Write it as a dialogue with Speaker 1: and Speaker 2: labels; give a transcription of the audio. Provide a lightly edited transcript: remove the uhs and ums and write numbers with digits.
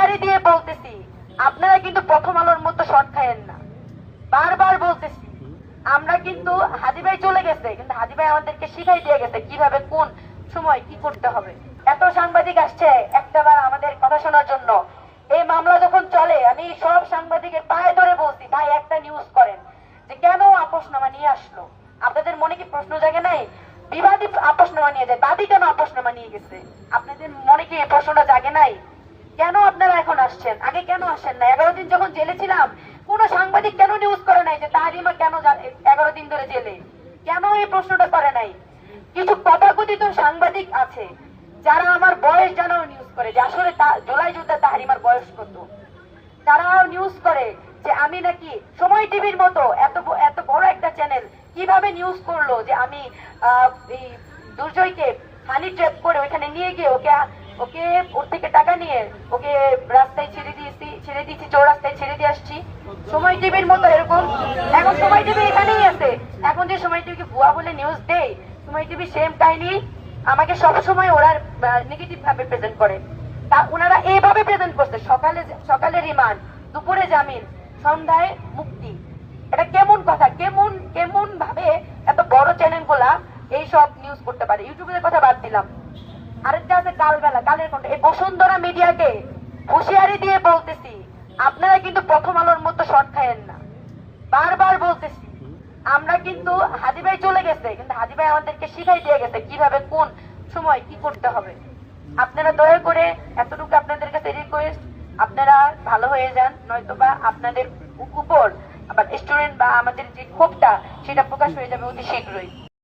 Speaker 1: হুঁশিয়ারি দিয়ে বলতেছি, আপনারা কিন্তু প্রথম আলোর মতো শর্ট খায়েন না। বারবার বলতেছি, আমরা কিন্তু হাদি ভাই চলে গেছে, কিন্তু হাদি ভাই আমাদেরকে শিখাই দিয়ে গেছে কিভাবে কোন সময় কি করতে হবে। এত সাংবাদিক আসছে একটাবার আমাদের কথা শোনার জন্য। এই মামলা যখন চলে আমি সব সাংবাদিকের পায়ে ধরে বলছি, ভাই একটা নিউজ করেন যে কেন আপোষনামা নিয়ে আসলো। আপনাদের মনে কি প্রশ্ন জাগে নাই? বিবাদী আপোষনামা নিয়ে যায়, বাদী কেন আপোষনামা নিয়ে গেছে? আপনাদের মনে কি এই প্রশ্নটা জাগে নাই? কেন আপনারা এখন আসছেন? আগে কেন আসেন না? 11 দিন যখন জেলে ছিলাম কোন সাংবাদিক কেন নিউজ করে নাই যে তাহারিমা কেন 11 দিন ধরে জেলে? কেন এই প্রশ্নটা করে নাই? কিছু তথাকথিত সাংবাদিক আছে যারা আমার বয়স জানাও নিউজ করে যে আসলে জুলাই যোদ্ধা তাহারিমার বয়স কত। তারাও নিউজ করে যে আমি নাকি সময় টিভির মতো এত বড় একটা চ্যানেল কিভাবে নিউজ করলো যে আমি এই দুর্জয়কে হানি ট্র্যাপ করে ওইখানে নিয়ে গিয়ে ওকে ওর থেকে টাকা নিয়ে ওকে রাস্তায় ছেড়ে দিয়েছি, চৌরাস্তায় ছেড়ে দিয়ে আসছি। সময় টিভির মতো এরকম। এখন সময় টিভি এখানেই আছে। এখন যে সময় টিভিকে ভুয়া বলে নিউজ দেয়, সময় টিভি সেম কাহিনী আমাকে সবসময় ওরা নেগেটিভ ভাবে প্রেজেন্ট করে। তা ওনারা এইভাবে প্রেজেন্ট করছে, সকালে রিমান্ড, দুপুরে জামিন, সন্ধ্যায় মুক্তি। এটা কেমন কথা? কেমন ভাবে এত বড় চ্যানেল গুলা এইসব নিউজ করতে পারে? ইউটিউবের কথা বাদ দিলাম, আরেকটা আছে কালের কণ্ঠ। এই বসুন্ধরা মিডিয়াকে হুঁশিয়ারি দিয়ে বলতেছি, আপনারা কিন্তু প্রথম আলোর মতো শর্ট খায়েন না। বারবার বলতেছি, আমরা কিন্তু হাদি ভাই চলে গেছে, কিন্তু হাদি ভাই আমাদেরকে শিখাই দিয়ে গেছে কিভাবে কোন সময় কি করতে হবে। আপনারা দয়া করে এতটুকু আপনাদের কাছে রিকোয়েস্ট, আপনারা ভালো হয়ে যান, নয়তোবা আপনাদের উপর আবার স্টুডেন্ট বা আমাদের যে ক্ষোভটা সেটা প্রকাশ হয়ে যাবে অতি শীঘ্রই।